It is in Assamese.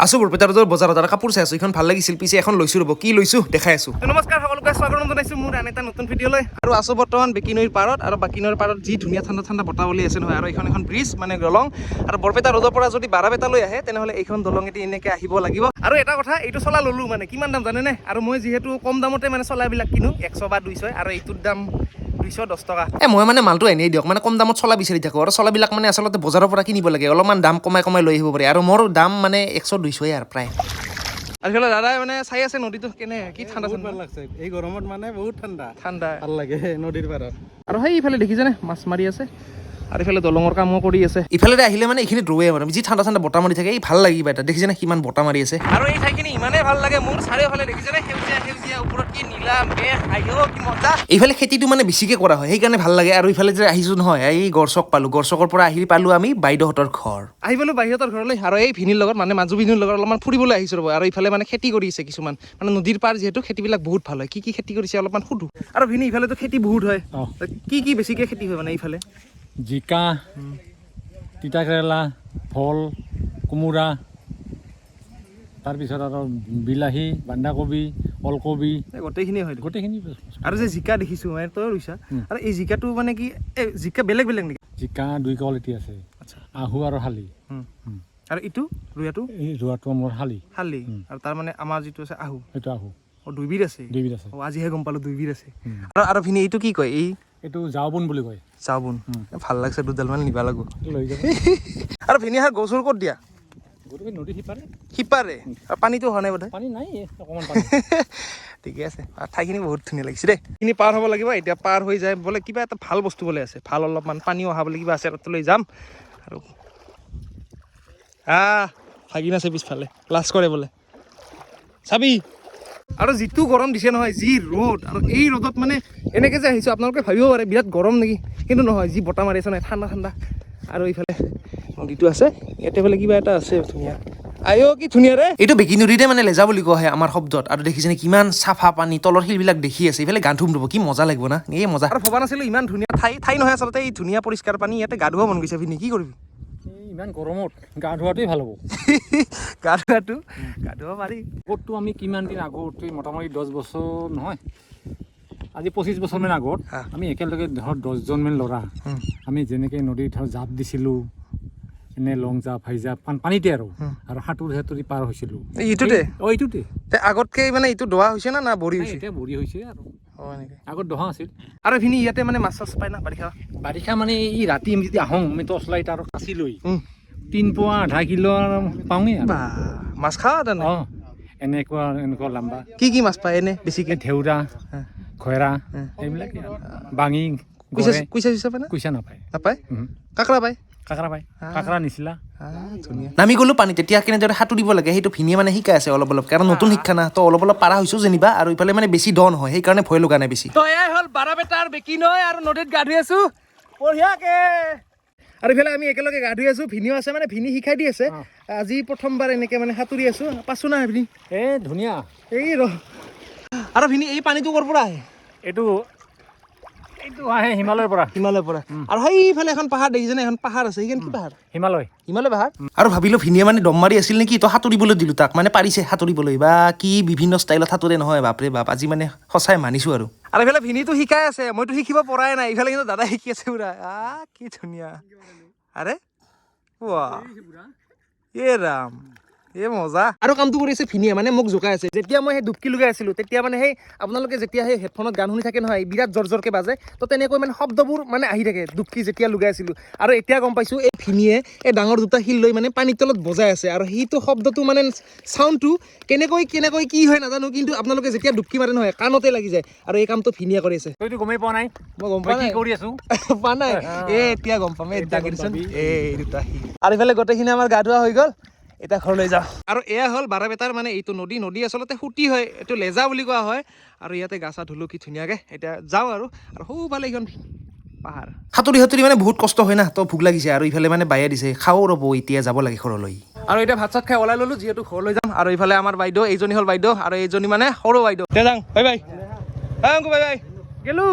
আছো বৰপেটাৰ বজাৰত আৰু কাপোৰ চাই আছো এখন ভাল লাগিছিল পিছে এখন লৈছো ৰ'ব কি লৈছো দেখাই আছো নমস্কাৰ সকলোকে স্বাগতম জনাইছো মোৰ আন এটা নতুন ভিডিঅ'লৈ আৰু আছো বৰ্তমান বেকিনৈৰ পাৰত আৰু বাকিনৈৰ পাৰত যি ধুনীয়া ঠাণ্ডা ঠাণ্ডা বতাহ বলি আছে নহয় আৰু এখন ব্ৰিজ মানে দলং আৰু বৰপেটা ৰোডৰ পৰা যদি বাৰাবেটালৈ আহে তেনেহ'লে এইখন দলঙেদি এনেকৈ আহিব লাগিব আৰু এটা কথা এইটো চলা ল'লো মানে কিমান দাম জানেনে আৰু মই যিহেতু কম দামতে মানে চলাবিলাক কিনো 100 বা 200 আৰু এইটোৰ দাম 210 টকা মই মানে মালটো এনেই দিয়ক মানে কম দামত চলা বিচাৰি থাকোঁ আৰু চলাবিলাক মানে আচলতে বজাৰৰ পৰা কিনিব লাগে অলপমান দাম কমাই লৈ আহিব পাৰে আৰু মোৰ দাম মানে 100-200 আৰু প্ৰায় আজিকালি দাদাই মানে চাই আছে নদীটো কেনে কি ঠাণ্ডা ভাল লাগছে এই গৰমত মানে বহুত ঠাণ্ডা ভাল লাগে নদীৰ পাৰত আৰু সেই ইফালে দেখিছেনে মাছ মাৰি আছে আৰু ইফালে দলঙৰ কামো কৰি আছে ইফালে আহিলে মানে এইখিনি ৰৈ মানে যি ঠাণ্ডা ঠাণ্ডা বতাহ মাৰি থাকে এই ভাল লাগিব এটা দেখিছেনে কিমান বতাহ মাৰি আছে আৰু এই ঠাইখিনি ইমানেই ভাল লাগে মোৰ চাৰিওফালে দেখিছেনে সেউজীয়া ওপৰত কি নীলা মেঘ আহিও কি মজা এইফালে খেতিটো মানে বেছিকে কৰা হয় সেইকাৰণে ভাল লাগে আৰু ইফালে যে আহিছো নহয় এই গড়চক পালো গড়চকৰ পৰা পালো আমি বাইদেউহঁতৰ ঘৰ আহি পালো বাইদেউহঁতৰ ঘৰলৈ আৰু এই ভিনিৰ লগত মানে মাজু ভিনিৰ লগত অলপমান ফুৰিবলৈ আহিছো ৰ'ব আৰু ইফালে মানে খেতি কৰি আছে কিছুমান মানে নদীৰ পাৰ যিহেতু খেতিবিলাক বহুত ভাল হয় কি খেতি কৰিছে অলপমান সুধো আৰু ভিনি ইফালেতো খেতি বহুত হয় কি বেছিকে খেতি হয় মানে ইফালে জিকা তিতা কেৰেলা ভোল কোমোৰা তাৰপিছত আৰু বিলাহী বন্ধাকবি ওলকবি গোটেইখিনি হয় গোটেইখিনি আৰু যে জিকা দেখিছোঁ মানে তই ৰুইছা আৰু এই জিকাটো মানে কি এই জিকা বেলেগ নেকি জিকা দুই কোৱালিটি আছে আচ্ছা আহু আৰু শালি আৰু ইটো ৰুয়াটো এই ৰুৱাটো মোৰ শালি আৰু তাৰ মানে আমাৰ যিটো আছে আহু সেইটো আহু দুইবিধ আছে আজিহে গম পালো দুইবিধ আছে আৰু ভিনি এইটো কি কয় এইটো জাউবন বুলি কয় জাউবন ভাল লাগছে দুডাল মান নিবা লাগো লৈ যাব আৰু ভিনি হাৰ গছৰ ক'ত দিয়া গৰুকে নদী সিপাৰে আৰু পানীটো হোৱা নাই বোধহয় পানী নাই অকমান পানী ঠিকে আছে আৰু ঠাইখিনি বহুত ধুনীয়া লাগিছে দেই এইখিনি পাৰ হ'ব লাগিব এতিয়া পাৰ হৈ যায় বোলে কিবা এটা ভাল বস্তু বোলে আছে ভাল অলপমান পানীও অহা বুলি কিবা আছে তাত লৈ যাম আৰু ভাগিন আছে পিছফালে লাজ কৰে বোলে চাবি আৰু যিটো গৰম দিছে নহয় যি ৰ'দ আৰু এই ৰ'দত মানে এনেকৈ যে আহিছোঁ আপোনালোকে ভাবিব পাৰে বিৰাট গৰম নেকি কিন্তু নহয় যি বতাহ মাৰি আছে নহয় ঠাণ্ডা আৰু এইফালে নদীটো আছে ইয়াতে বোলে কিবা এটা আছে ধুনীয়া আইও কি ধুনীয়া ৰে এইটো বেকিনৰিতে মানে লেজা বুলি কোৱা হয় আমাৰ শব্দত আৰু দেখিছেনে কিমান চাফা পানী তলৰ শিলবিলাক দেখি আছে এইফালে গান ধুম কি মজা লাগিব না এই মজা আৰু ভবা নাছিলোঁ ইমান ধুনীয়া ঠাই নহয় আচলতে এই ধুনীয়া পৰিষ্কাৰ পানী ইয়াতে গা ধুব মন গৈছে আপুনি কি কৰিবি ইমান গৰমত গা ধোৱাটোৱে ভাল হ'ব গা ধুব পাৰি আগততো আমি কিমান দিন আগত মোটামুটি 10 বছৰ নহয় আজি 25 বছৰমান আগত আমি একেলগে ধৰ 10জন মান ল'ৰা আমি যেনেকৈ নদীত ধৰ জাপ দিছিলোঁ এনে লং জাপ হাই জাপ পানীতে আৰু সাঁতুৰি পাৰ হৈছিলোঁ এইটোতে আগতকে মানে এইটো দোৱা হৈছে না বৰি হৈছে এতিয়া বৰি হৈছে আৰু আগত দহা আছিল আৰু এইখিনি ইয়াতে মানে মাছ চাছ পায় না বাৰিষা মানে এই ৰাতি আমি যদি আহোঁ আমি টৰ্চ লাইট আৰু কাচি লৈ 3 পোৱা 0.5 কিলো পাওঁৱে মাছ খাওঁ তেনে এনেকুৱা লাম্বা কি মাছ পায় এনে বেছিকে ধেউৰা খয়ৰা এইবিলাকে বাঙি কুইছা নাপায় কাকৰা পায় কাকৰা নিচিলা নামি গ'লো পানী তেতিয়া কেনেদৰে সাঁতুৰিব লাগে সেইটো ভিনিয়ে মানে শিকাই আছে অলপ কাৰণ নতুন শিক্ষা না তো অলপ পাৰা হৈছোঁ যেনিবা আৰু ইফালে মানে বেছি দ নহয় সেইকাৰণে ভয় লগা নাই বেছি এয়াই হ'ল বাৰাবেটাৰ বেকিনৈ আৰু নদীত গা ধুই আছো বঢ়িয়াকে আৰু ইফালে আমি একেলগে গা ধুই আছো ভিনিও আছে মানে ভিনি শিকাই দি আছে আজি প্ৰথমবাৰ এনেকে মানে সাঁতুৰি আছো পাছো না ভিনি ধুনীয়া এই আৰু ভিনি এই পানীটো ক'ৰ পৰা আহে এইটো আহে হিমালয়ৰ পৰা আৰু সেইফালে এখন পাহাৰ দেখিছেনে এখন পাহাৰ আছে সেইখন কি পাহাৰ হিমালয় পাহাৰ আৰু ভাবিলো ভিনিয়ে মানে দম মাৰি আছিল নেকি তো সাঁতুৰিবলৈ দিলো তাক মানে পাৰিছে সাঁতুৰিবলৈ বা কি বিভিন্ন ষ্টাইলত সাঁতুৰে নহয় বাপৰে বাপ আজি মানে সঁচাই মানিছো আৰু এইফালে ভিনিটো শিকাই আছে মইতো শিকিব পৰাই নাই ইফালে কিন্তু দাদা শিকি আছে পুৰা কি ধুনীয়া আৰে ৰাম মজা আৰু কামটো কৰি আছে ভিনিয়ে মানে মোক জোকাই আছে যেতিয়া মই সেই ডুবকি লগাই আছিলো তেতিয়া মানে সেই আপোনালোকে যেতিয়া সেই হেডফোনত গান শুনি থাকে নহয় বিৰাট জোৰকে বাজে তো তেনেকৈ মানে শব্দবোৰ মানে আহি থাকে ডুবকি যেতিয়া লগাই আছিলো আৰু এতিয়া গম পাইছো এই ভিনিয়ে এই ডাঙৰ দুটা শিল লৈ মানে পানীৰ তলত বজাই আছে আৰু সেইটো শব্দটো মানে চাউণ্ডটো কেনেকৈ কি হয় নাজানো কিন্তু আপোনালোকে যেতিয়া ডুবকি মাৰে নহয় কাণতে লাগি যায় আৰু এই কামটো ভিনিয়ে কৰি আছে তইতো গমেই পোৱা নাই মই গম পাই কৰি আছো পোৱা নাই এতিয়া গম পাম এই দুটা শিল আৰু ইফালে গোটেইখিনি আমাৰ গা ধোৱা হৈ গ'ল এতিয়া ঘৰলৈ যাওঁ আৰু এয়া হ'ল বাৰাবেটাৰ মানে এইটো নদী আচলতে সুতি হয় এইটো লেজা বুলি কোৱা হয় আৰু ইয়াতে গা চা ধুলো কি ধুনীয়াকৈ এতিয়া যাওঁ আৰু সৌফালে এইখন পাহাৰ সাঁতুৰি মানে বহুত কষ্ট হয় না তো ভোক লাগিছে আৰু ইফালে মানে বায়ে দিছে খাওঁ ৰ'ব এতিয়া যাব লাগে ঘৰলৈ আৰু এতিয়া ভাত চাত খাই ওলাই ল'লো যিহেতু ঘৰলৈ যাম আৰু ইফালে আমাৰ বাইদেউ এইজনী হ'ল বাইদেউ আৰু এইজনী মানে সৰু বাইদেউ যাওঁ বাই বাই গেলো